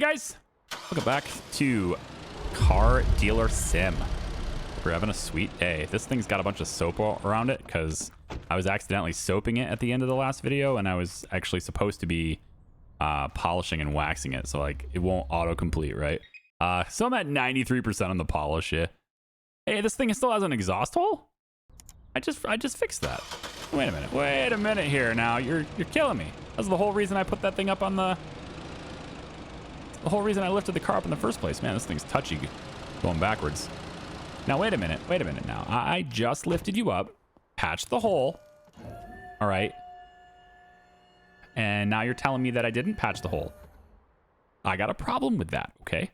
guys, welcome back to Car Dealer Sim. We're having a sweet day. This thing's got a bunch of soap around it because I was accidentally soaping it at the end of the last video, and I was actually supposed to be polishing and waxing it, so like it won't autocomplete, right? So I'm at 93% on the polish. Yeah. Hey, this thing still has an exhaust hole? I just fixed that. Wait a minute here. Now you're killing me. That's the whole reason I put that thing up on the whole reason I lifted the car up in the first place. Man, this thing's touchy going backwards. Now wait a minute now. I just lifted you up, patched the hole. All right. And now you're telling me that I didn't patch the hole. I got a problem with that, okay?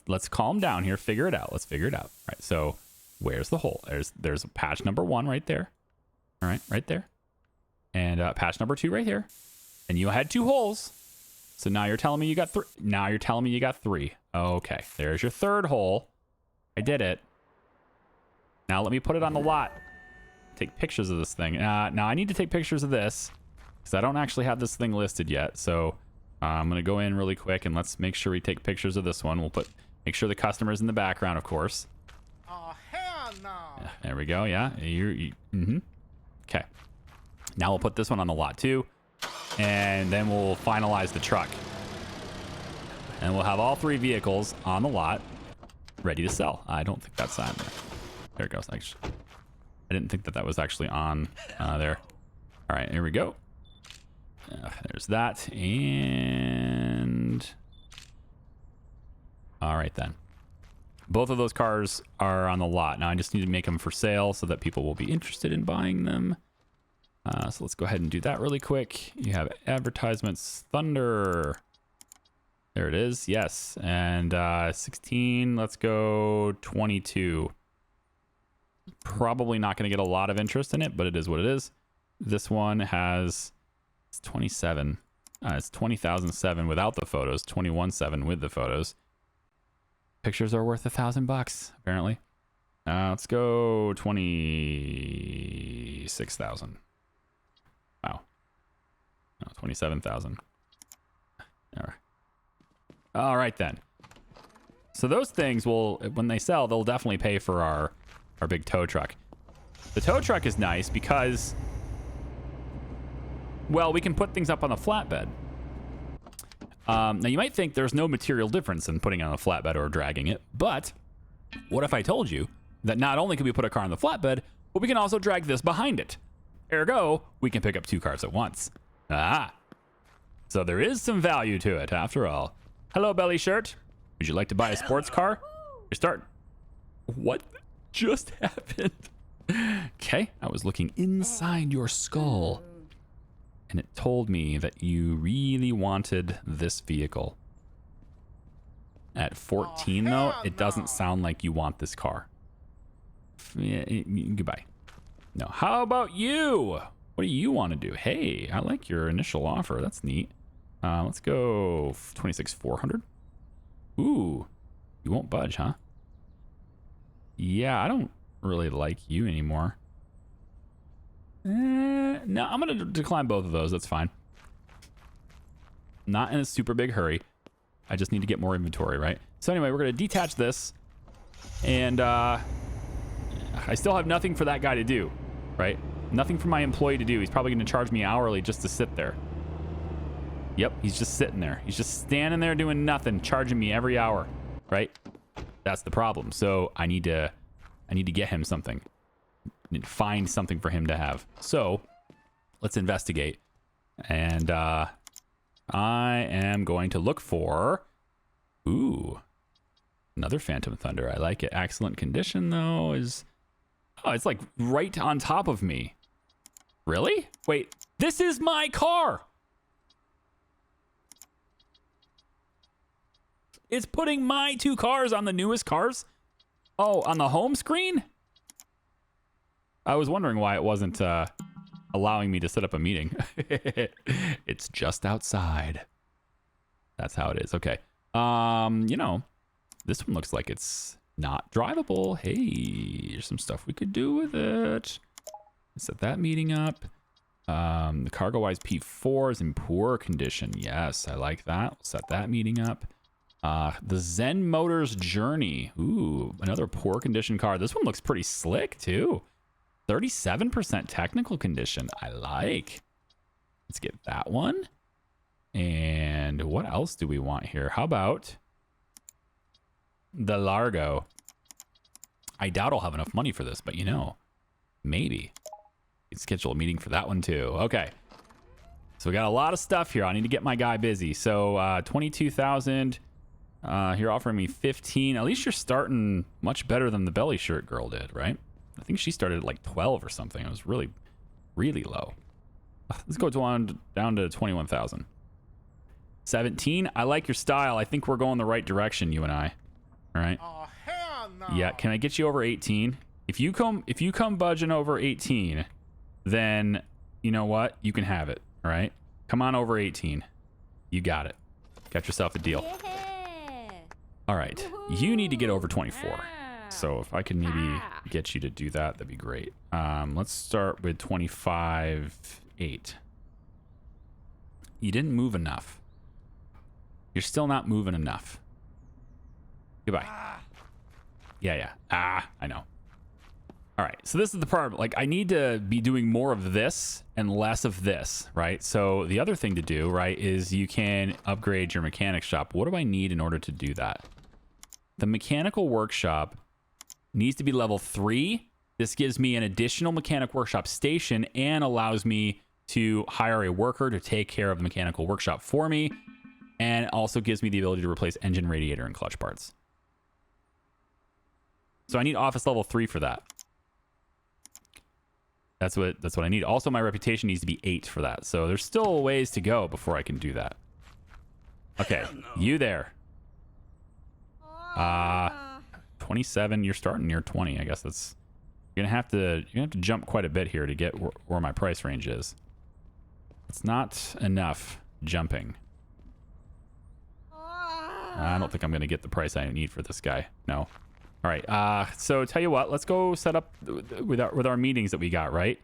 Let's calm down here, figure it out. Let's figure it out. All right, so where's the hole? There's patch number 1 right there. All right, right there. And patch number 2 right here. And you had 2 holes. So now you're telling me you got 3. Now you're telling me you got 3. Okay, there's your 3rd hole. I did it. Now let me put it on the lot. Take pictures of this thing. Now I need to take pictures of this because I don't actually have this thing listed yet. So I'm going to go in really quick and let's make sure we take pictures of this one. We'll make sure the customer's in the background, of course. Oh, hell no. Yeah, there we go. Yeah. Okay. Now we'll put this one on the lot too. And then we'll finalize the truck. And we'll have all 3 vehicles on the lot ready to sell. I don't think that's on there. There it goes. Actually, I didn't think that was actually on there. All right, here we go. There's that. And all right then. Both of those cars are on the lot. Now I just need to make them for sale so that people will be interested in buying them. So let's go ahead and do that really quick. You have advertisements, Thunder. There it is. Yes. And 16, let's go 22. Probably not going to get a lot of interest in it, but it is what it is. This one has, it's 27. It's 20,007 without the photos, 21,700 with the photos. Pictures are worth $1,000 apparently. Let's go 26,000. Wow. No, 27,000. All right then. So those things will, when they sell, they'll definitely pay for our big tow truck. The tow truck is nice because, well, we can put things up on the flatbed. Now you might think there's no material difference in putting it on a flatbed or dragging it, but what if I told you that not only can we put a car on the flatbed, but we can also drag this behind it? Ergo, we can pick up 2 cars at once. So there is some value to it after all. Hello, belly shirt. Would you like to buy a sports car? You start. What just happened? Okay, I was looking inside your skull, and it told me that you really wanted this vehicle. At 14, though, it doesn't sound like you want this car. Yeah, goodbye. No, how about you? What do you want to do? Hey, I like your initial offer. That's neat. Let's go 26,400. Ooh, you won't budge, huh? Yeah, I don't really like you anymore. No, I'm going to decline both of those. That's fine. Not in a super big hurry. I just need to get more inventory, right? So anyway, we're going to detach this. And I still have nothing for that guy to do, right? Nothing for my employee to do. He's probably going to charge me hourly just to sit there. Yep, he's just sitting there. He's just standing there doing nothing, charging me every hour, right? That's the problem. So I need to get him something. I need to find something for him to have. So let's investigate. And I am going to look for, ooh, another Phantom Thunder. I like it. Excellent condition though is, oh, it's like right on top of me. Really? Wait, this is my car. It's putting my 2 cars on the newest cars. Oh, on the home screen? I was wondering why it wasn't allowing me to set up a meeting. It's just outside. That's how it is. Okay. You know, this one looks like it's not drivable. Hey, there's some stuff we could do with it. Set that meeting up. The CargoWise P4 is in poor condition. Yes, I like that. We'll set that meeting up. The Zen Motors Journey. Ooh, another poor condition car. This one looks pretty slick too. 37% technical condition. I like. Let's get that one. And what else do we want here? How about the Largo? I doubt I'll have enough money for this, but you know, maybe. You can schedule a meeting for that one too. Okay. So we got a lot of stuff here. I need to get my guy busy. So 22,000. You're offering me 15. At least you're starting much better than the belly shirt girl did, right? I think she started at like 12 or something. It was really, really low. Let's go down to 21,000. 17. I like your style. I think we're going the right direction, you and I. All right. Oh, hell no. Yeah. Can I get you over 18? If you come budging over 18, then you know what? You can have it. All right. Come on over 18. You got it. Got yourself a deal. Yeah. All right. You need to get over 24. So if I can maybe get you to do that, that'd be great. Let's start with 25.8. You didn't move enough. You're still not moving enough. Goodbye. Yeah. I know. All right. So this is the problem. Like, I need to be doing more of this and less of this, right? So the other thing to do, right, is you can upgrade your mechanic shop. What do I need in order to do that? The mechanical workshop needs to be level 3. This gives me an additional mechanic workshop station and allows me to hire a worker to take care of the mechanical workshop for me, and also gives me the ability to replace engine, radiator, and clutch parts. So I need office level 3 for that. That's what I need. Also, my reputation needs to be 8 for that. So there's still a ways to go before I can do that. Okay, you there. 27. You're starting near 20. I guess that's you're gonna have to jump quite a bit here to get where my price range is. It's not enough jumping. I don't think I'm gonna get the price I need for this guy. No. All right. So tell you what, let's go set up with our meetings that we got. Right.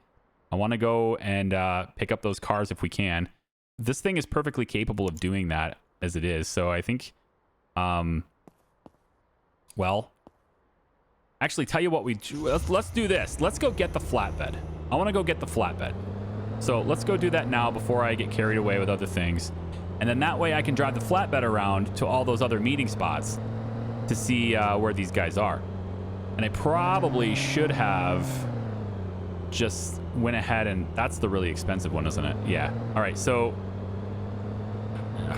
I want to go and pick up those cars if we can. This thing is perfectly capable of doing that as it is. So I think, well, actually, tell you what let's do this. Let's go get the flatbed. I want to go get the flatbed. So let's go do that now before I get carried away with other things. And then that way I can drive the flatbed around to all those other meeting spots to see where these guys are. And I probably should have just went ahead and that's the really expensive one, isn't it? Yeah. All right. So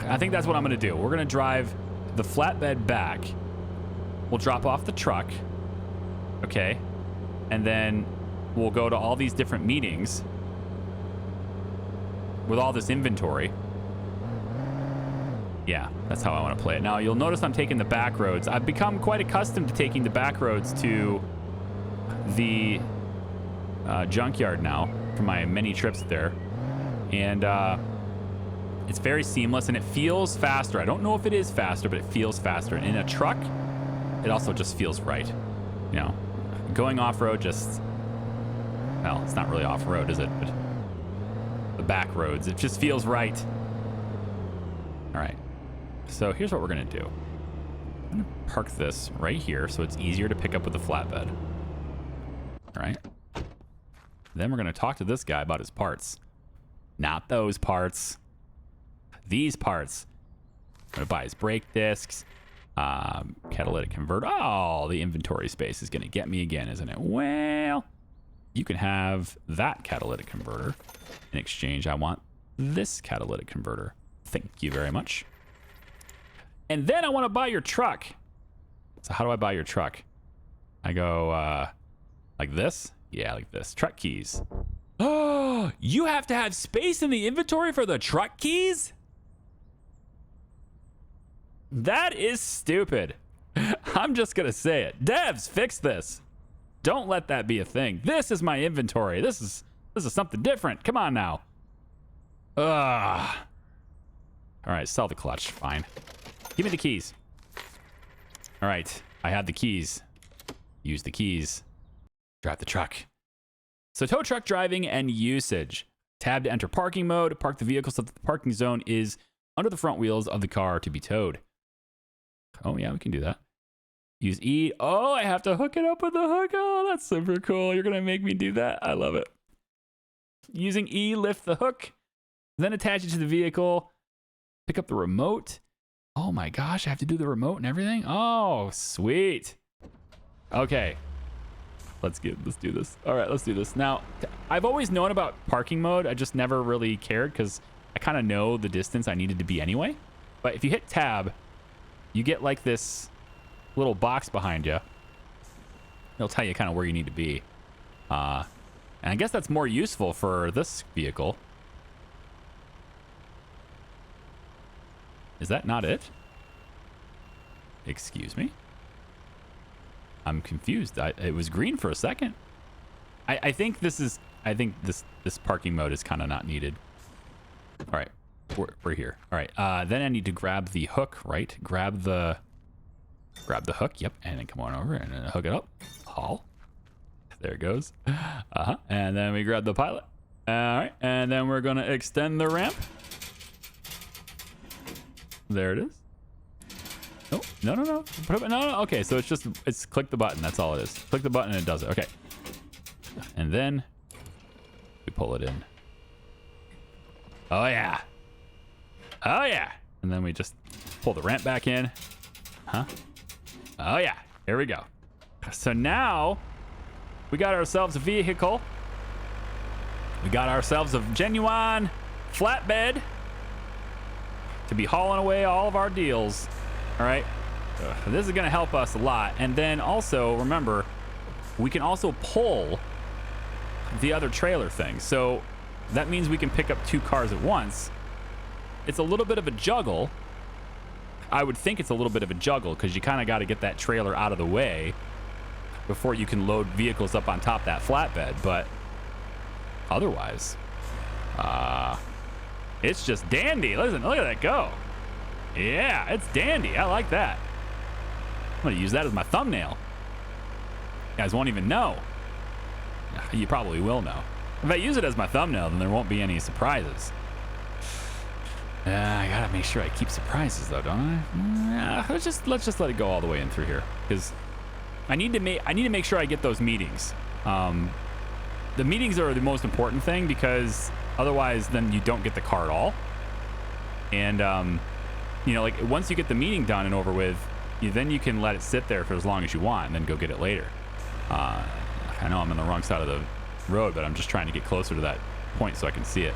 I think that's what I'm going to do. We're going to drive the flatbed back. We'll drop off the truck. Okay. And then we'll go to all these different meetings with all this inventory. Yeah, that's how I want to play it. Now, you'll notice I'm taking the back roads. I've become quite accustomed to taking the back roads to the junkyard now for my many trips there. And it's very seamless and it feels faster. I don't know if it is faster, but it feels faster. And in a truck, it also just feels right. You know, going off-road just, well, it's not really off-road, is it? But the back roads, it just feels right. All right. So here's what we're going to do. I'm going to park this right here so it's easier to pick up with the flatbed. All right. Then we're going to talk to this guy about his parts. Not those parts. These parts. I'm going to buy his brake discs. Catalytic converter. Oh, the inventory space is going to get me again, isn't it? Well, you can have that catalytic converter. In exchange, I want this catalytic converter. Thank you very much. And then I want to buy your truck. So how do I buy your truck? I go like this? Yeah, like this. Truck keys. Oh, you have to have space in the inventory for the truck keys? That is stupid. I'm just going to say it. Devs, fix this. Don't let that be a thing. This is my inventory. This is something different. Come on now. Ugh. All right, sell the clutch. Fine. Give me the keys. All right, I have the keys. Use the keys. Drive the truck. So tow truck driving and usage. Tab to enter parking mode. Park the vehicle so that the parking zone is under the front wheels of the car to be towed. Oh, yeah, we can do that. Use E. Oh, I have to hook it up with the hook. Oh, that's super cool. You're going to make me do that. I love it. Using E, lift the hook, then attach it to the vehicle. Pick up the remote. Oh my gosh, I have to do the remote and everything? Oh, sweet. Okay. Let's do this. All right, let's do this. Now, I've always known about parking mode. I just never really cared because I kind of know the distance I needed to be anyway. But if you hit tab, you get like this little box behind you. It'll tell you kind of where you need to be. And I guess that's more useful for this vehicle. Is that not it? Excuse me? I'm confused. It was green for a second. I think this parking mode is kind of not needed. All right, we're here. All right, then I need to grab the hook, right? Grab the hook, yep, and then come on over and hook it up. Haul. There it goes. And then we grab the pilot. All right, and then we're gonna extend the ramp. There it is. Oh, no. No. Okay, so it's click the button. That's all it is. Click the button and it does it. Okay. And then we pull it in. Oh, yeah. Oh, yeah. And then we just pull the ramp back in. Huh? Oh, yeah. Here we go. So now we got ourselves a vehicle. We got ourselves a genuine flatbed to be hauling away all of our deals. All right. This is going to help us a lot. And then also, remember, we can also pull the other trailer thing. So that means we can pick up 2 cars at once. It's a little bit of a juggle. I would think it's a little bit of a juggle because you kind of got to get that trailer out of the way before you can load vehicles up on top of that flatbed. But otherwise, it's just dandy. Listen, look at that go. Yeah, it's dandy. I like that. I'm going to use that as my thumbnail. You guys won't even know. You probably will know. If I use it as my thumbnail, then there won't be any surprises. I got to make sure I keep surprises, though, don't I? Let's just let it go all the way in through here. Because I need to make sure I get those meetings. The meetings are the most important thing because otherwise then you don't get the car at all. And you know, like once you get the meeting done and over with, then you can let it sit there for as long as you want and then go get it later. I know I'm on the wrong side of the road, but I'm just trying to get closer to that point so I can see it.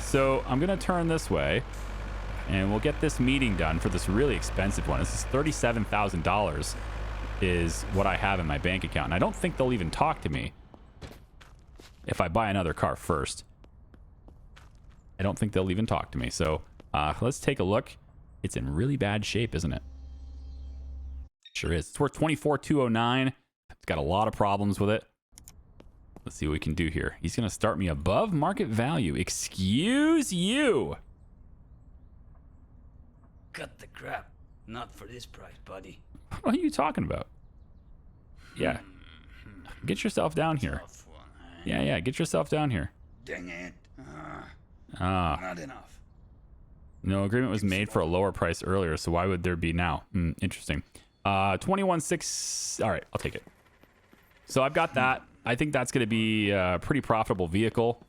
So I'm gonna turn this way and we'll get this meeting done for this really expensive one. This is $37,000 is what I have in my bank account. And I don't think they'll even talk to me if I buy another car first. I don't think they'll even talk to me. So let's take a look. It's in really bad shape, isn't it? Sure is. It's worth $24,209. It's got a lot of problems with it. Let's see what we can do here. He's going to start me above market value. Excuse you. Cut the crap. Not for this price, buddy. What are you talking about? Yeah. Get yourself down here. Tough one, eh? Yeah, get yourself down here. Dang it. Not enough. No agreement was made for a lower price earlier, so why would there be now? Interesting. 21.6. All right, I'll take it. So I've got that. I think that's going to be a pretty profitable vehicle.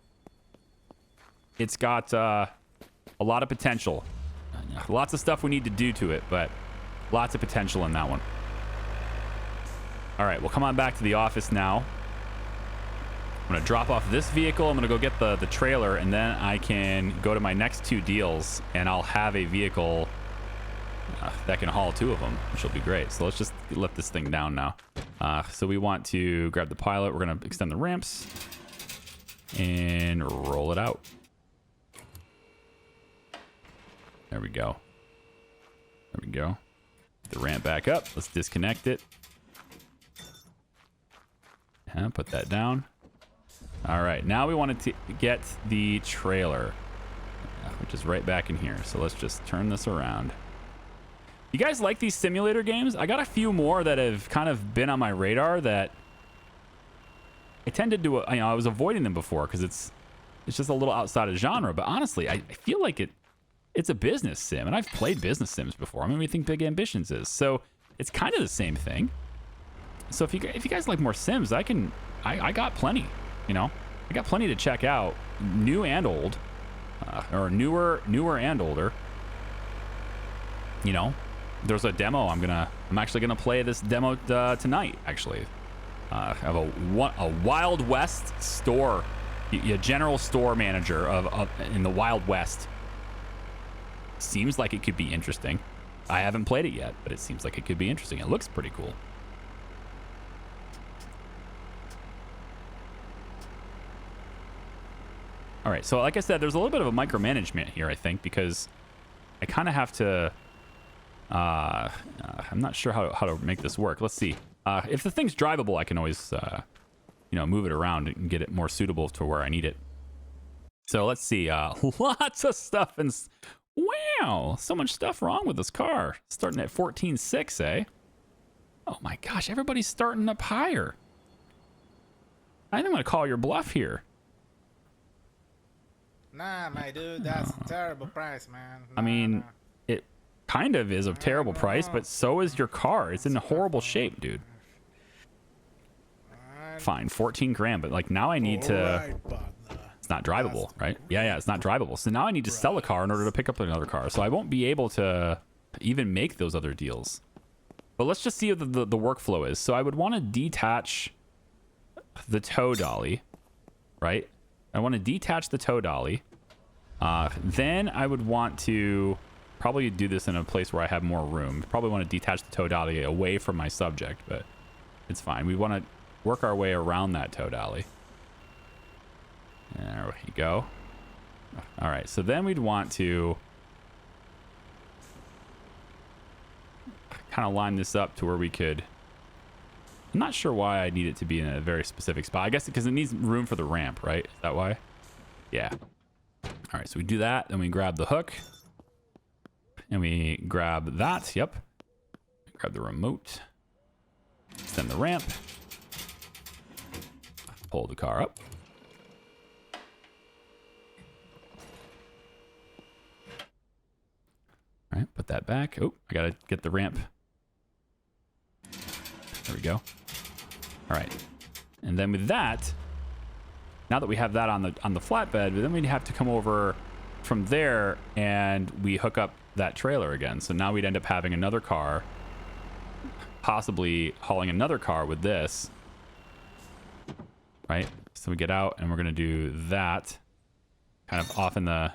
It's got a lot of potential. Lots of stuff we need to do to it, but lots of potential in that one. All right, we'll come on back to the office now. I'm going to drop off this vehicle. I'm going to go get the trailer, and then I can go to my next 2 deals, and I'll have a vehicle that can haul 2 of them, which will be great. So let's just let this thing down now. So we want to grab the pilot. We're going to extend the ramps and roll it out. There we go. There we go. The ramp back up. Let's disconnect it. Put that down. All right, now we wanted to get the trailer, which is right back in here. So let's just turn this around. You guys like these simulator games? I got a few more that have kind of been on my radar that I tended to, I was avoiding them before because it's just a little outside of genre. But honestly, I feel like it's a business sim, and I've played business sims before. I mean, we think Big Ambitions is, so it's kind of the same thing. So if you guys like more sims, I got plenty. You know, I got plenty to check out, new and old, or newer and older. You know, there's a demo. I'm actually gonna play this demo tonight. Actually, I have a Wild West store, a general store manager in the Wild West. Seems like it could be interesting. I haven't played it yet, but it seems like it could be interesting. It looks pretty cool. All right, so like I said, there's a little bit of a micromanagement here, I think, because I kind of have to... I'm not sure how to make this work. Let's see. If the thing's drivable, I can always, you know, move it around and get it more suitable to where I need it. So let's see. Lots of stuff. And wow, so much stuff wrong with this car. Starting at 14.6, eh? Oh my gosh, everybody's starting up higher. I think I'm going to call your bluff here. Nah, my dude, that's a terrible price, man. I mean, it kind of is a terrible price, but so is your car. It's in horrible shape, dude. Fine, 14 grand, but like now I need to... It's not drivable, right? Yeah, it's not drivable. So now I need to sell a car in order to pick up another car. So I won't be able to even make those other deals. But let's just see what the workflow is. So I would want to detach the tow dolly, right? I want to detach the tow dolly. Then I would want to probably do this in a place where I have more room. Probably want to detach the tow dolly away from my subject, but it's fine. We want to work our way around that tow dolly. There we go. All right, so then we'd want to kind of line this up to where we could... I'm not sure why I need it to be in a very specific spot. I guess because it needs room for the ramp, right? Is that why? Yeah. All right, so we do that. Then we grab the hook. And we grab that. Yep. Grab the remote. Extend the ramp. Pull the car up. All right, put that back. Oh, I got to get the ramp. There we go. All right, and then with that, now that we have that on the flatbed, then we'd have to come over from there and we hook up that trailer again. So now we'd end up having another car, possibly hauling another car with this, right? So we get out and we're gonna do that, kind of off in the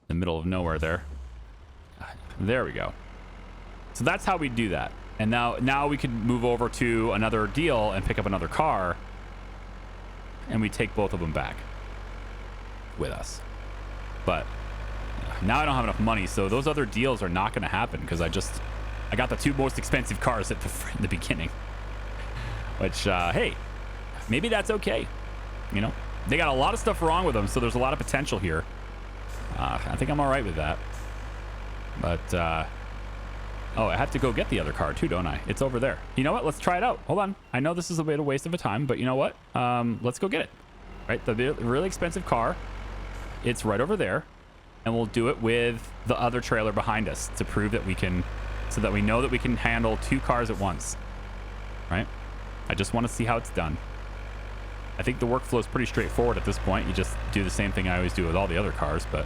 middle of nowhere there. There we go. So that's how we do that. And now we can move over to another deal and pick up another car, and we take both of them back with us. But now I don't have enough money, so those other deals are not going to happen because I got the two most expensive cars at the beginning. Which, hey, maybe that's okay. You know, they got a lot of stuff wrong with them, so there's a lot of potential here. I think I'm all right with that. But oh, I have to go get the other car too, don't I? It's over there. You know what? Let's try it out. Hold on. I know this is a bit of a waste of a time, but you know what? Let's go get it. Right? The really expensive car. It's right over there. And we'll do it with the other trailer behind us to prove that we can, so that we know that we can handle two cars at once. Right? I just want to see how it's done. I think the workflow is pretty straightforward at this point. You just do the same thing I always do with all the other cars, but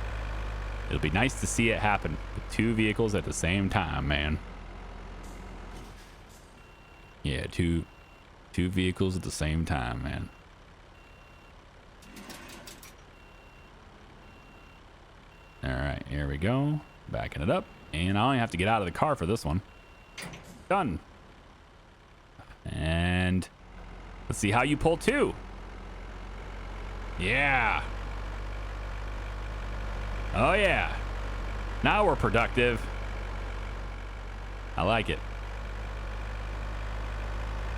it'll be nice to see it happen with two vehicles at the same time, man. Yeah, two vehicles at the same time, man. All right, here we go. Backing it up. And I only have to get out of the car for this one. Done. And let's see how you pull two. Yeah. Oh, yeah. Now we're productive. I like it.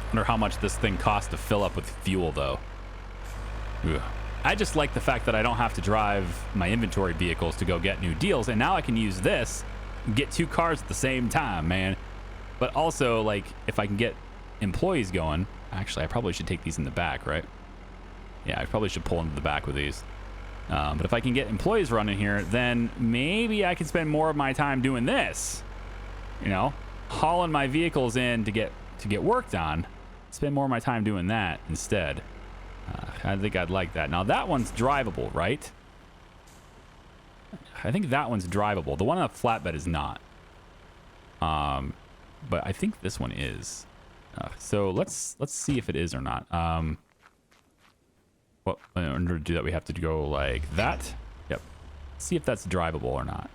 Wonder how much this thing costs to fill up with fuel, though. Ugh. I just like the fact that I don't have to drive my inventory vehicles to go get new deals, and now I can use this and get two cars at the same time, man. But also, like, if I can get employees going... Actually, I probably should take these in the back, right? Yeah, I probably should pull into the back with these. But if I can get employees running here, then maybe I can spend more of my time doing this. You know, hauling my vehicles in to get worked on. Spend more of my time doing that instead. I think I'd like that. Now that one's drivable, right? I think that one's drivable. The one on the flatbed is not. But I think this one is. So let's see if it is or not. Well, in order to do that, we have to go like that. Yep. See if that's drivable or not.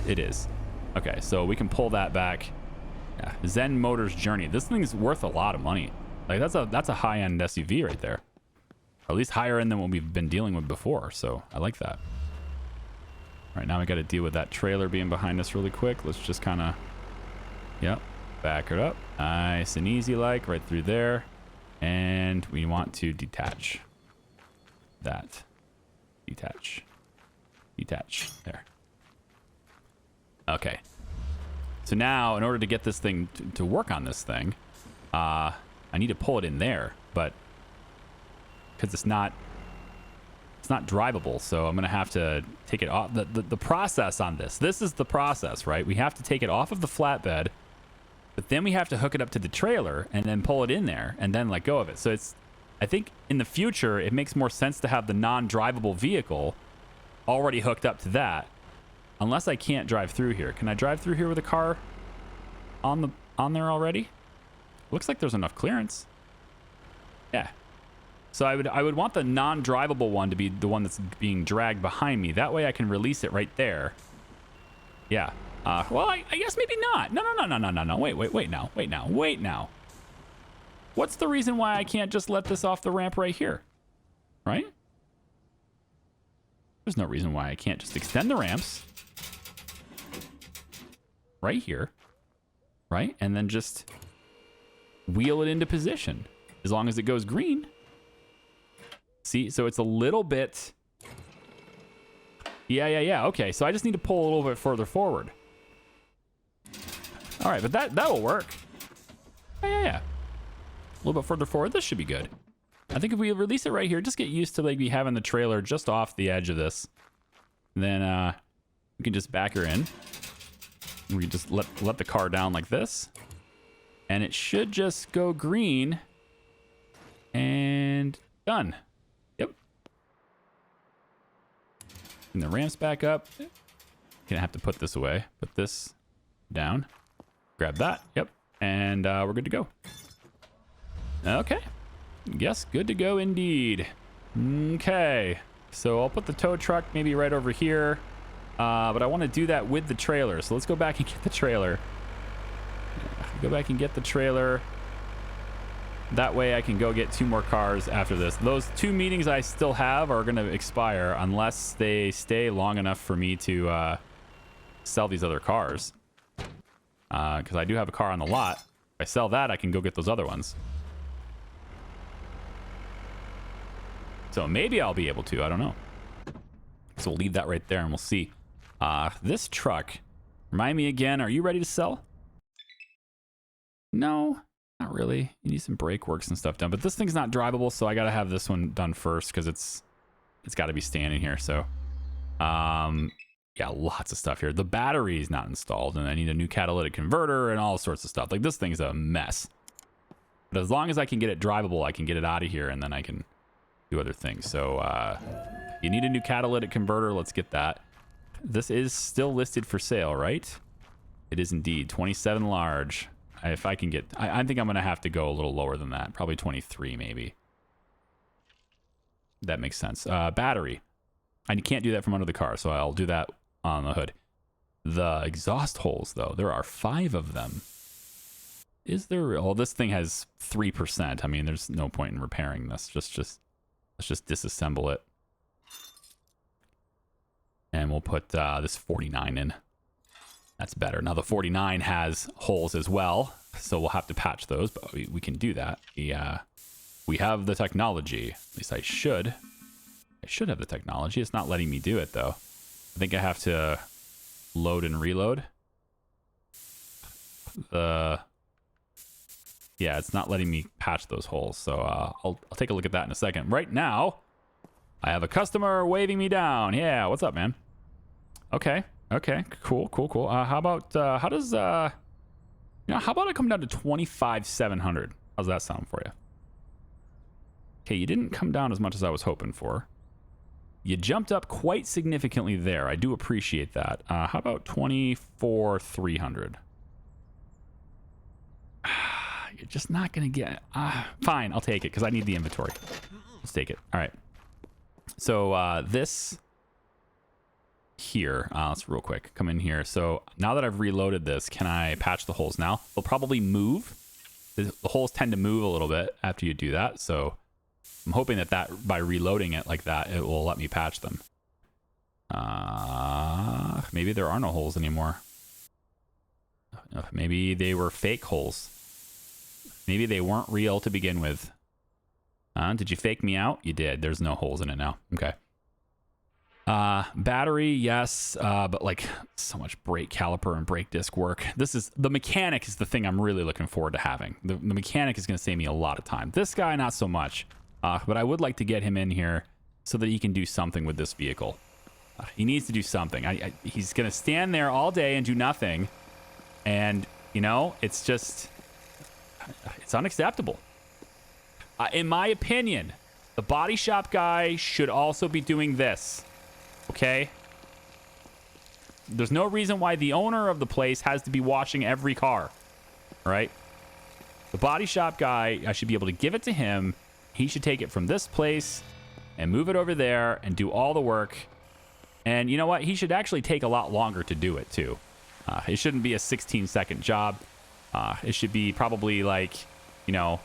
It is. Okay, so we can pull that back. Yeah. Zen Motors Journey. This thing's worth a lot of money. Like that's a high-end SUV right there. Or at least higher end than what we've been dealing with before. So I like that. All right, now we got to deal with that trailer being behind us really quick. Let's just kind of, yep, back it up. Nice and easy like right through there. And we want to detach that. Detach. Detach. There. Okay. So now, in order to get this thing to work on this thing, I need to pull it in there, but because it's not drivable, so I'm gonna have to take it off. The process on this is the process, right? We have to take it off of the flatbed, but then we have to hook it up to the trailer and then pull it in there and then let go of it. So I think in the future it makes more sense to have the non-drivable vehicle already hooked up to that. Unless I can't drive through here. Can I drive through here with a car on there already? Looks like there's enough clearance. Yeah. So I would want the non-drivable one to be the one that's being dragged behind me. That way I can release it right there. Yeah. Well, I guess maybe not. No. Wait now. What's the reason why I can't just let this off the ramp right here? Right? There's no reason why I can't just extend the ramps. Right here, right? And then just wheel it into position as long as it goes green. See, so it's a little bit. Yeah. Okay, so I just need to pull a little bit further forward. All right, but that will work. Yeah. A little bit further forward. This should be good. I think if we release it right here, just get used to maybe having the trailer just off the edge of this. And then we can just back her in. We can just let the car down like this. And it should just go green. And done. Yep. And the ramps back up. Gonna have to put this away. Put this down. Grab that. Yep. And we're good to go. Okay. Yes, good to go indeed. Okay. So I'll put the tow truck maybe right over here. But I want to do that with the trailer. So let's go back and get the trailer. Go back and get the trailer. That way I can go get 2 more cars after this. Those 2 meetings I still have are going to expire unless they stay long enough for me to sell these other cars. Because I do have a car on the lot. If I sell that, I can go get those other ones. So maybe I'll be able to. I don't know. So we'll leave that right there and we'll see. This truck, remind me again, are you ready to sell? No, not really. You need some brake works and stuff done, but this thing's not drivable, so I gotta have this one done first because it's got to be standing here. So, yeah, lots of stuff here. The battery is not installed, and I need a new catalytic converter and all sorts of stuff. Like this thing's a mess. But as long as I can get it drivable, I can get it out of here, and then I can do other things. So, you need a new catalytic converter. Let's get that. This is still listed for sale, right? It is indeed. 27 large. If I can get... I think I'm going to have to go a little lower than that. Probably 23, maybe. That makes sense. Battery. I can't do that from under the car, so I'll do that on the hood. The exhaust holes, though. There are 5 of them. Is there... Well, this thing has 3%. I mean, there's no point in repairing this. Let's just disassemble it. And we'll put this 49 in. That's better. Now the 49 has holes as well, so we'll have to patch those, but we can do that. We have the technology. At least I should. I should have the technology. It's not letting me do it, though. I think I have to load and reload. Yeah, it's not letting me patch those holes. So I'll take a look at that in a second. Right now, I have a customer waving me down. Yeah, what's up, man? Okay. Cool. How about how does how about I come down to 25,700? How's that sound for you? Okay, you didn't come down as much as I was hoping for. You jumped up quite significantly there. I do appreciate that. How about 24,300? You're just not gonna get. Fine, I'll take it because I need the inventory. Let's take it. All right. So this here, let's real quick come in here. So now that I've reloaded this, can I patch the holes now? They'll probably move. The holes tend to move a little bit after you do that. So I'm hoping that by reloading it like that, it will let me patch them. Maybe there are no holes anymore. Maybe they were fake holes. Maybe they weren't real to begin with. Did you fake me out? You did. There's no holes in it now. Okay. Battery, yes, but like so much brake caliper and brake disc work. The mechanic is the thing I'm really looking forward to having. The mechanic is going to save me a lot of time. This guy, not so much, but I would like to get him in here so that he can do something with this vehicle. He needs to do something. He's going to stand there all day and do nothing. And, you know, it's unacceptable. In my opinion, the body shop guy should also be doing this. Okay? There's no reason why the owner of the place has to be washing every car. Right? The body shop guy, I should be able to give it to him. He should take it from this place and move it over there and do all the work. And you know what? He should actually take a lot longer to do it too. It shouldn't be a 16-second job. It should be probably like, you know,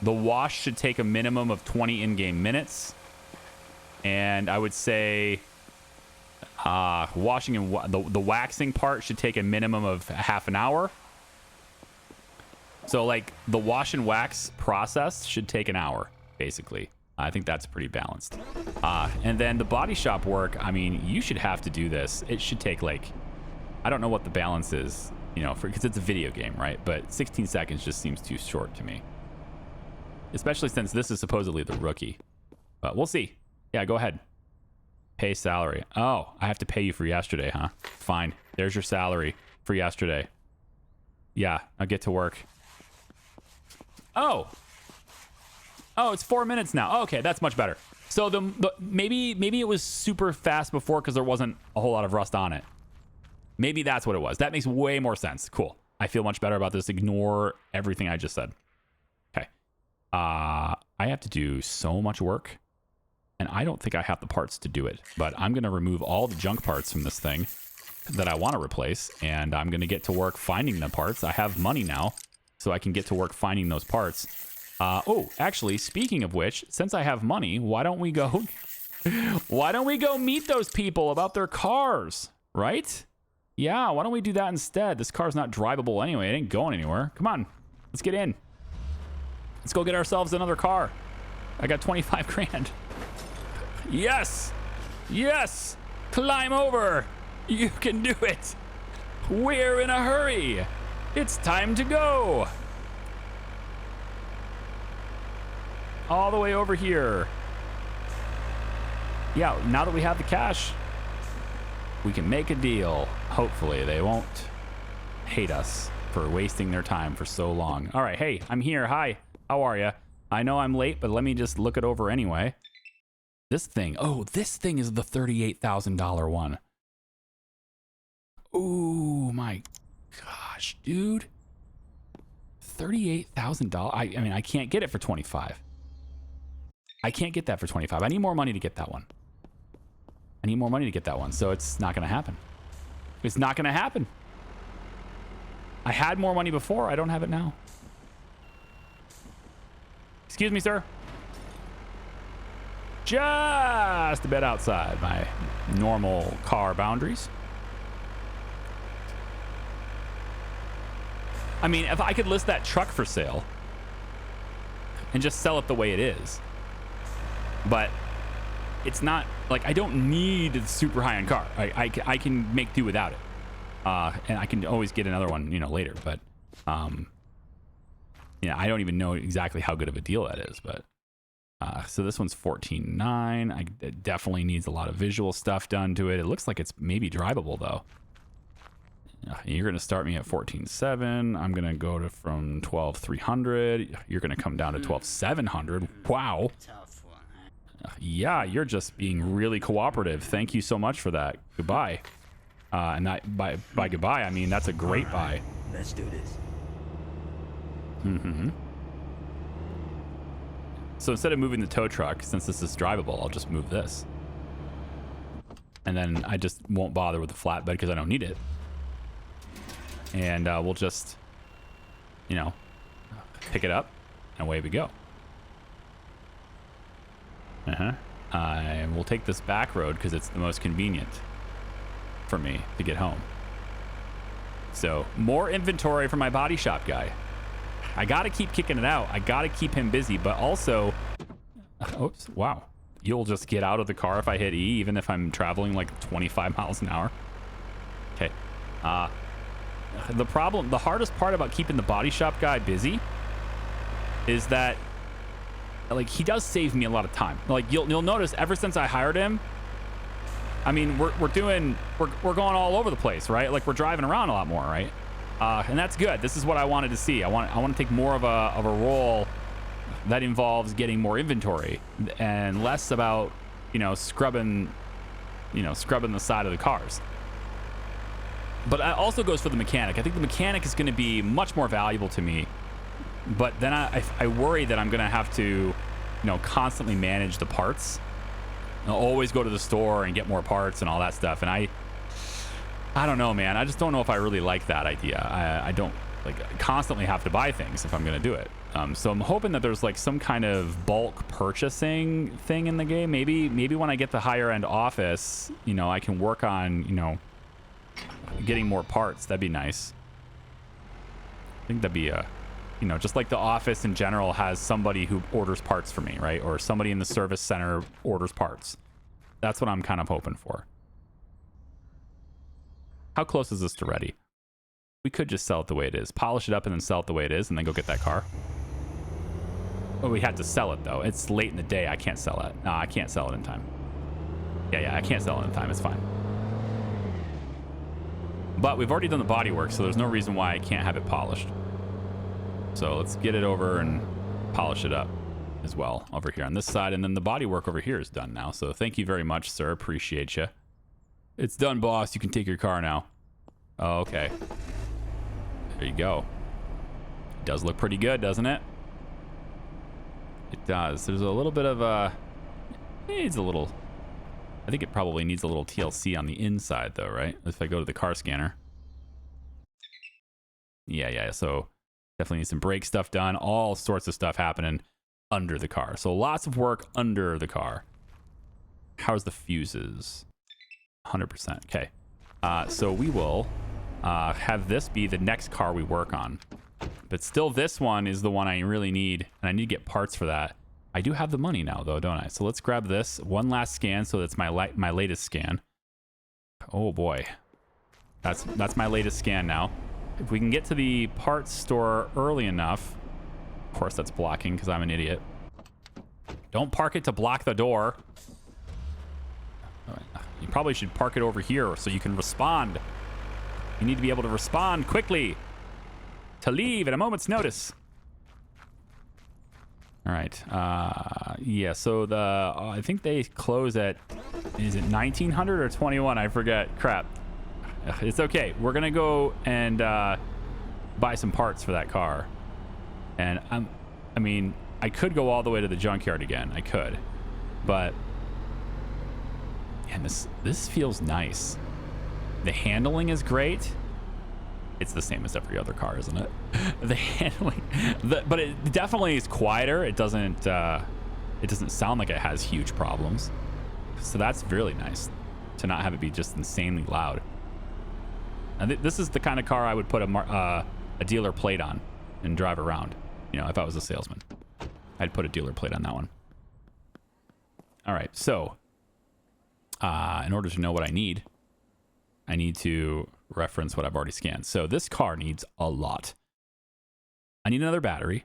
the wash should take a minimum of 20 in-game minutes. And I would say washing and the waxing part should take a minimum of half an hour. So like the wash and wax process should take an hour, basically. I think that's pretty balanced. And then the body shop work, I mean, you should have to do this. It should take like, I don't know what the balance is, you know, because it's a video game, right? But 16 seconds just seems too short to me. Especially since this is supposedly the rookie. But we'll see. Yeah, go ahead. Pay salary. Oh, I have to pay you for yesterday, huh? Fine. There's your salary for yesterday. Yeah, I'll get to work. Oh, it's 4 minutes now. Okay, that's much better. So maybe it was super fast before because there wasn't a whole lot of rust on it. Maybe that's what it was. That makes way more sense. Cool. I feel much better about this. Ignore everything I just said. Okay. I have to do so much work, and I don't think I have the parts to do it. But I'm going to remove all the junk parts from this thing that I want to replace, and I'm going to get to work finding the parts. I have money now, so I can get to work finding those parts. Oh, actually, speaking of which, since I have money, why don't we go meet those people about their cars, right? Yeah, why don't we do that instead? This car's not drivable anyway. It ain't going anywhere. Come on, let's get in. Let's go get ourselves another car. I got 25 grand. Yes, yes, climb over. You can do it. We're in a hurry. It's time to go. All the way over here. Yeah, now that we have the cash, we can make a deal. Hopefully they won't hate us for wasting their time for so long. All right, hey, I'm here. Hi, how are you? I know I'm late, but let me just look it over anyway. This thing, oh, this thing is the $38,000 one. Oh my gosh, dude. $38,000. I mean, I can't get it for 25. I can't get that for 25. I need more money to get that one. I need more money to get that one, so it's not going to happen. It's not going to happen. I had more money before. I don't have it now. Excuse me, sir. Just a bit outside my normal car boundaries. I mean, if I could list that truck for sale and just sell it the way it is, but it's not like I don't need a super high-end car. I can make do without it, and I can always get another one, you know, later. But I don't even know exactly how good of a deal that is, but so this one's 14.9. It definitely needs a lot of visual stuff done to it. It looks like it's maybe drivable though. You're going to start me at 14.7. I'm going to go to from 12.300. You're going to come down to 12.700. Wow. Tough one. Yeah, you're just being really cooperative. Thank you so much for that. Goodbye. And that, by goodbye, I mean that's a great buy. Let's do this. Mm-hmm. So instead of moving the tow truck, since this is drivable, I'll just move this. And then I just won't bother with the flatbed because I don't need it. And we'll just, pick it up and away we go. And we'll take this back road because it's the most convenient for me to get home. So more inventory for my body shop guy. I got to keep kicking it out. I got to keep him busy, but also, oops, wow. You'll just get out of the car if I hit E, even if I'm traveling like 25 miles an hour. Okay. The hardest part about keeping the body shop guy busy is that, like, he does save me a lot of time. Like, you'll notice ever since I hired him, I mean, we're going all over the place, right? Like, we're driving around a lot more, right? And that's good. This is what I wanted to see. I want to take more of a role that involves getting more inventory and less about, scrubbing the side of the cars. But it also goes for the mechanic. I think the mechanic is going to be much more valuable to me. But then I worry that I'm going to have to, constantly manage the parts. I'll always go to the store and get more parts and all that stuff. And I don't know, man. I just don't know if I really like that idea. I don't constantly have to buy things if I'm going to do it. So I'm hoping that there's like some kind of bulk purchasing thing in the game. Maybe when I get the higher end office, I can work on, getting more parts. That'd be nice. I think that'd be just like the office in general has somebody who orders parts for me, right? Or somebody in the service center orders parts. That's what I'm kind of hoping for. How close is this to ready? We could just sell it the way it is. Polish it up and then sell it the way it is and then go get that car. Oh, we had to sell it though. It's late in the day. I can't sell it. No, I can't sell it in time. Yeah, I can't sell it in time. It's fine. But we've already done the body work, so there's no reason why I can't have it polished. So let's get it over and polish it up as well over here on this side. And then the body work over here is done now. So thank you very much, sir. Appreciate you. It's done, boss. You can take your car now. Oh, okay. There you go. It does look pretty good, doesn't it? It does. There's a little bit of I think it probably needs a little TLC on the inside though, right? If I go to the car scanner. Yeah. So definitely need some brake stuff done. All sorts of stuff happening under the car. So lots of work under the car. How's the fuses? 100%. Okay. So we will have this be the next car we work on. But still, this one is the one I really need, and I need to get parts for that. I do have the money now, though, don't I? So let's grab this. One last scan, so that's my latest scan. Oh, boy. That's my latest scan now. If we can get to the parts store early enough... Of course, that's blocking, because I'm an idiot. Don't park it to block the door. You probably should park it over here so you can respond. You need to be able to respond quickly. To leave at a moment's notice. All right. Yeah, so I think they close at, is it 1900 or 21? I forget. Crap. It's okay. We're going to go and buy some parts for that car. And I mean, I could go all the way to the junkyard again. I could. But man, this feels nice. The handling is great. It's the same as every other car, isn't it? The handling, but it definitely is quieter. It doesn't sound like it has huge problems. So that's really nice to not have it be just insanely loud. And this is the kind of car I would put a dealer plate on and drive around. If I was a salesman, I'd put a dealer plate on that one. All right, so in order to know what I need to reference what I've already scanned. So this car needs a lot. I need another battery.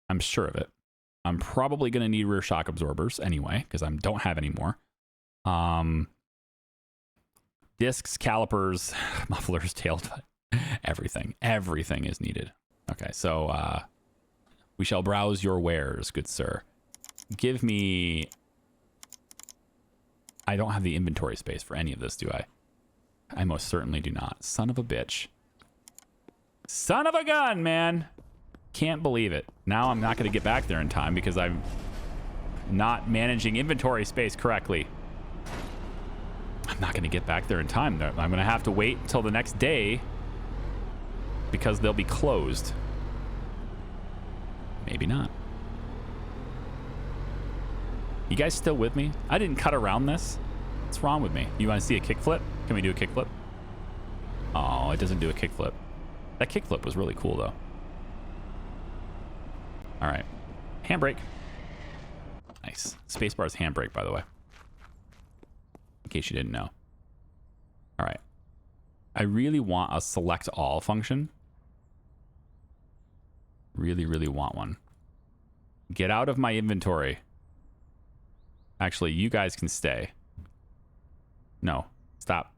I'm sure of it. I'm probably going to need rear shock absorbers anyway, because I don't have any more. Discs, calipers, mufflers, tail, everything. Everything is needed. Okay, so we shall browse your wares, good sir. Give me... I don't have the inventory space for any of this, do I? I most certainly do not. Son of a bitch. Son of a gun, man! Can't believe it. Now I'm not going to get back there in time because I'm not managing inventory space correctly. I'm not going to get back there in time. I'm going to have to wait until the next day because they'll be closed. Maybe not. You guys still with me? I didn't cut around this. What's wrong with me? You want to see a kickflip? Can we do a kickflip? Oh, it doesn't do a kickflip. That kickflip was really cool, though. All right. Handbrake. Nice. Spacebar's handbrake, by the way. In case you didn't know. All right. I really want a select all function. Really, really want one. Get out of my inventory. Actually, you guys can stay. No. Stop.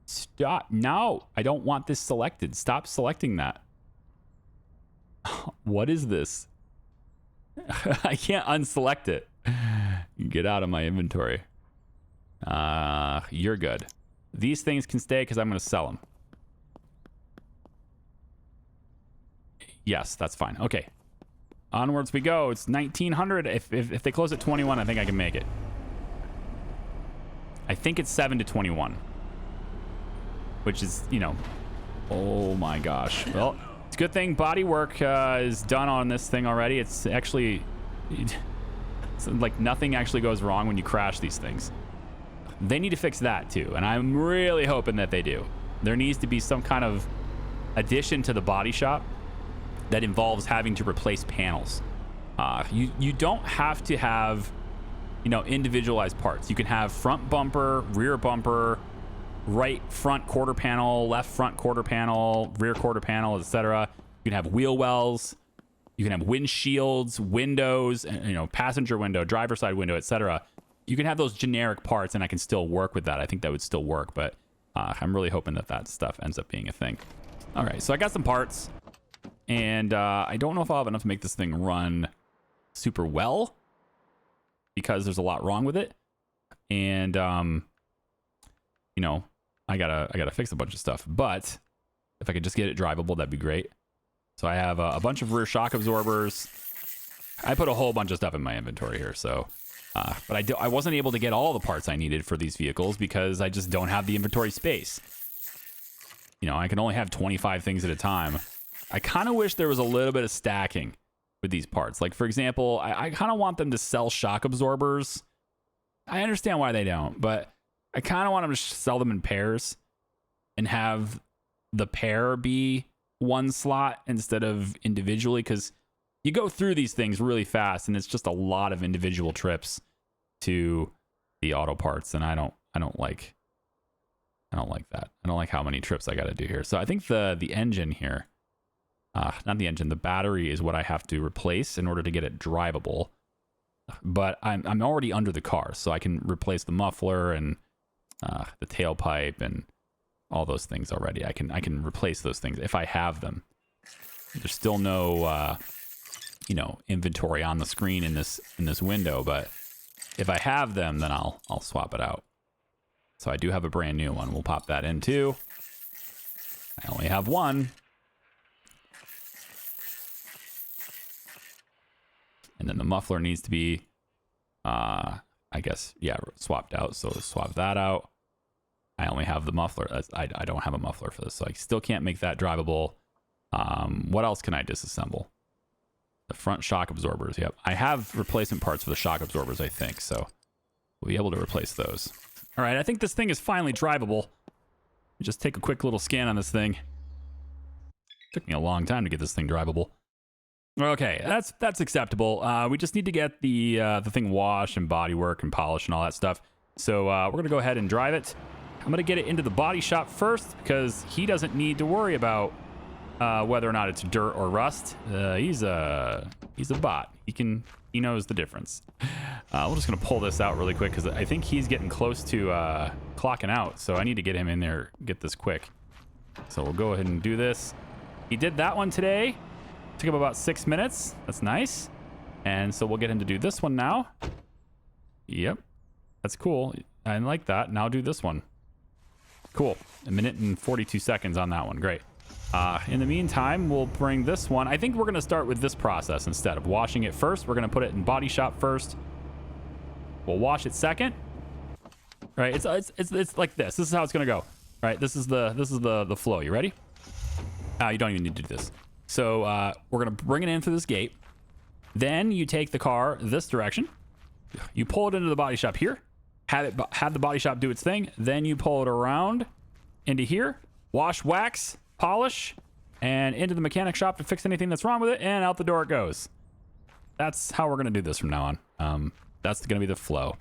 Stop. No. I don't want this selected. Stop selecting that. What is this? I can't unselect it. Get out of my inventory. You're good. These things can stay because I'm going to sell them. Yes, that's fine. Okay. Onwards we go. It's 1900. If they close at 21, I think I can make it. I think it's 7 to 21. Which is, you know... Oh my gosh. Well... It's a good thing body work is done on this thing already. It's actually... It's like nothing actually goes wrong when you crash these things. They need to fix that too, and I'm really hoping that they do. There needs to be some kind of addition to the body shop that involves having to replace panels. You don't have to have, you know, individualized parts. You can have front bumper, rear bumper, right front quarter panel, left front quarter panel, rear quarter panel, etc. You can have wheel wells, you can have windshields, windows, you know, passenger window, driver side window, etc. You can have those generic parts, and I can still work with that. I think that would still work, but I'm really hoping that that stuff ends up being a thing. All right, so I got some parts, and I don't know if I'll have enough to make this thing run super well because there's a lot wrong with it, and you know, I gotta fix a bunch of stuff, but if I could just get it drivable, that'd be great. So I have a bunch of rear shock absorbers. I put a whole bunch of stuff in my inventory here, so but I wasn't able to get all the parts I needed for these vehicles because I just don't have the inventory space. You know, I can only have 25 things at a time. I kind of wish there was a little bit of stacking with these parts. Like, for example, I kind of want them to sell shock absorbers. I understand why they don't, but I kind of want them to sell them in pairs and have the pair be one slot instead of individually, because you go through these things really fast and it's just a lot of individual trips to the auto parts, and I don't like that. I don't like how many trips I got to do here. So I think the engine here, not the engine, the battery is what I have to replace in order to get it drivable. But I'm already under the car, so I can replace the muffler and the tailpipe and all those things already. I can replace those things if I have them. There's still no you know, inventory on the screen in this window, but if I have them, then I'll swap it out. So I do have a brand new one. We'll pop that in too. I only have one. And then the muffler needs to be I guess, yeah, swapped out. So swap that out. I only have the muffler. I don't have a muffler for this, so I still can't make that drivable. What else can I disassemble? The front shock absorbers. Yep. I have replacement parts for the shock absorbers, I think, so we'll be able to replace those. All right, I think this thing is finally drivable. Just take a quick little scan on this thing. Took me a long time to get this thing drivable. Okay, that's acceptable. We just need to get the thing washed and bodywork and polish and all that stuff. So we're gonna go ahead and drive it. I'm gonna get it into the body shop first because he doesn't need to worry about whether or not it's dirt or rust. He's a bot. He knows the difference. We're just gonna pull this out really quick because I think he's getting close to clocking out. So I need to get him in there, get this quick. So we'll go ahead and do this. He did that one today. Took him about 6 minutes. That's nice. And so we'll get him to do this one now. Yep. That's cool. I like that. Now do this one. Cool. 1 minute and 42 seconds on that one. Great. In the meantime, we'll bring this one. I think we're going to start with this process instead of washing it first. We're going to put it in body shop first. We'll wash it second. Right? It's like this. This is how it's going to go. Right? This is the flow. You ready? You don't even need to do this. So we're going to bring it in through this gate. Then you take the car this direction. You pull it into the body shop here. Have the body shop do its thing. Then you pull it around into here. Wash, wax, polish, and into the mechanic shop to fix anything that's wrong with it, and out the door it goes. That's how we're going to do this from now on. That's going to be the flow.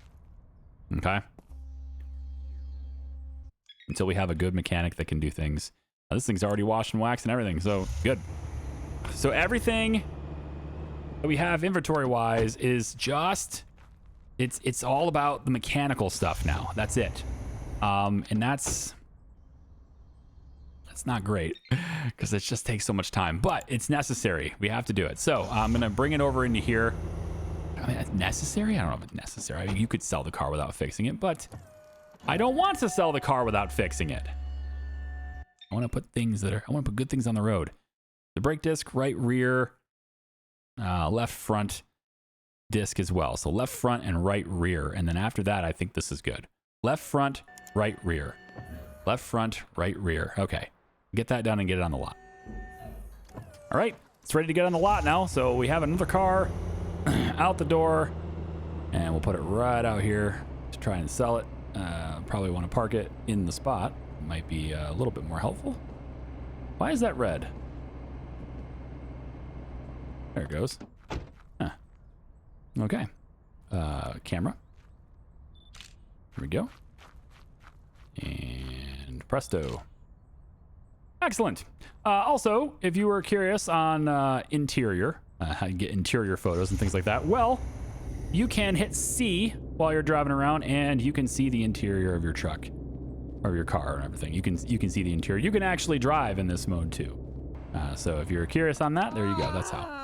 Okay? Until we have a good mechanic that can do things. This thing's already washed and waxed and everything, so good. So everything that we have inventory-wise is just... It's all about the mechanical stuff now. That's it. And that's not great because it just takes so much time, but it's necessary. We have to do it. So I'm going to bring it over into here. I mean, that's necessary. I don't know if it's necessary. I mean, you could sell the car without fixing it, but I don't want to sell the car without fixing it. I want to put good things on the road. The brake disc, right rear, left front disc as well. So left front and right rear. And then after that, I think this is good. Left front, right rear. Left front, right rear. Okay. Get that done and get it on the lot. All right. It's ready to get on the lot now. So we have another car out the door. And we'll put it right out here to try and sell it. Probably want to park it in the spot. Might be a little bit more helpful. Why is that red? There it goes. Huh. Okay. Camera. Here we go. And presto. Excellent. Also, if you were curious on interior, how you get interior photos and things like that, well, you can hit C while you're driving around and you can see the interior of your truck or your car and everything. You can see the interior. You can actually drive in this mode too. So if you're curious on that, there you go. That's how.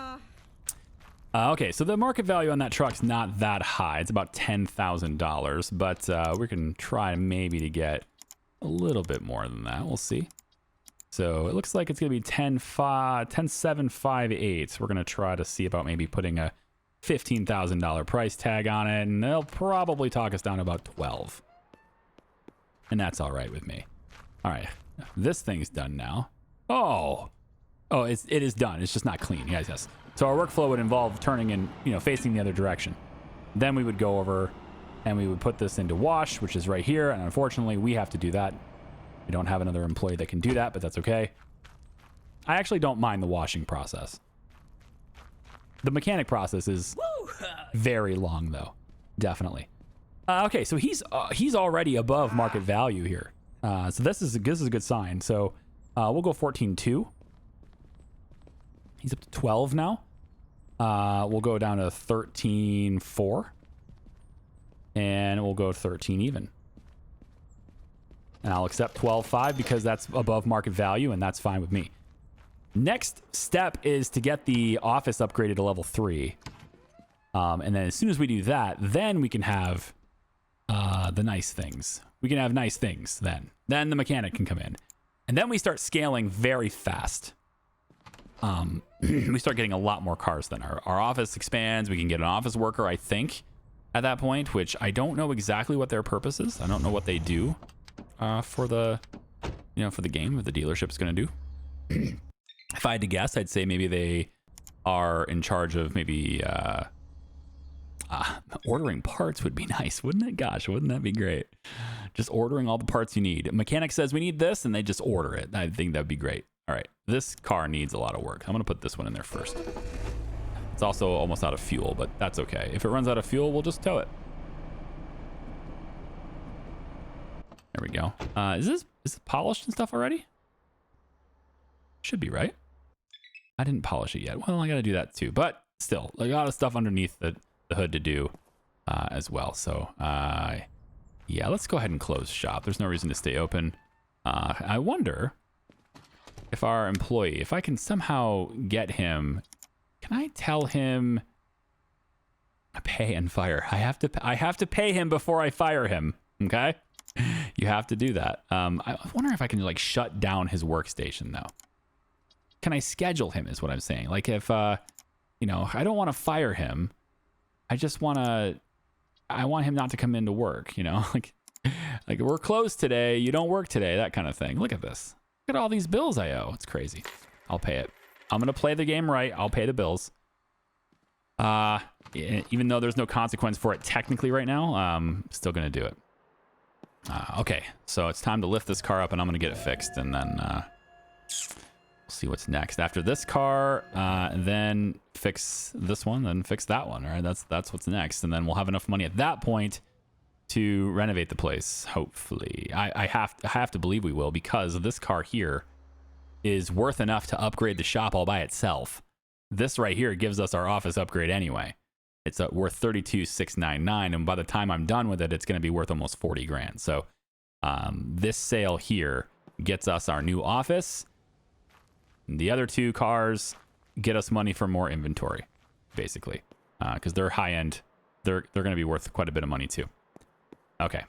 Okay, so the market value on that truck's not that high. It's about $10,000, but we can try maybe to get a little bit more than that. We'll see. So it looks like it's going to be 10,758. We're going to try to see about maybe putting a $15,000 price tag on it, and they'll probably talk us down to about 12. And that's all right with me. All right, this thing's done now. Oh, it is done. It's just not clean. Yes. So our workflow would involve turning and, facing the other direction. Then we would go over and we would put this into wash, which is right here. And unfortunately, we have to do that. We don't have another employee that can do that, but that's okay. I actually don't mind the washing process. The mechanic process is very long, though. Definitely. Okay, so he's already above market value here. So this is a good sign. So we'll go 14.2. He's up to 12 now. We'll go down to 13.4. And we'll go 13 even. And I'll accept 12.5 because that's above market value, and that's fine with me. Next step is to get the office upgraded to level 3. And then as soon as we do that, then we can have the nice things. We can have nice things then. Then the mechanic can come in. And then we start scaling very fast. We start getting a lot more cars then. Our office expands. We can get an office worker, I think, at that point, which I don't know exactly what their purpose is. I don't know what they do for the game, what the dealership's going to do. If I had to guess, I'd say maybe they are in charge of maybe ordering parts would be nice, wouldn't it? Gosh, wouldn't that be great? Just ordering all the parts you need. A mechanic says we need this, and they just order it. I think that'd be great. All right, this car needs a lot of work. I'm going to put this one in there first. It's also almost out of fuel, but that's okay. If it runs out of fuel, we'll just tow it. There we go. Is this polished and stuff already? Should be, right? I didn't polish it yet. Well, I got to do that too. But still, a lot of stuff underneath the hood to do as well. So, yeah, let's go ahead and close shop. There's no reason to stay open. I wonder if our employee, if I can somehow get him, can I tell him pay and fire? I have to pay him before I fire him. Okay, you have to do that. I wonder if I can like shut down his workstation though. Can I schedule him? Is what I'm saying. Like if you know, I don't want to fire him. I just want to. I want him not to come into work. You know, like we're closed today. You don't work today. That kind of thing. Look at this. Look at all these bills I owe. It's crazy. I'll pay it. I'm gonna play the game right. I'll pay the bills. Even though there's no consequence for it technically right now, still gonna do it. Okay, so it's time to lift this car up and I'm gonna get it fixed and then we'll see what's next. After this car, then fix this one, then fix that one. All right, that's what's next. And then we'll have enough money at that point to renovate the place, hopefully. I have to believe we will, because this car here is worth enough to upgrade the shop all by itself. This right here gives us our office upgrade anyway. It's worth $32,699, and by the time I'm done with it, it's going to be worth almost 40 grand. So this sale here gets us our new office. The other two cars get us money for more inventory, basically, because they're high end. They're going to be worth quite a bit of money too. Okay,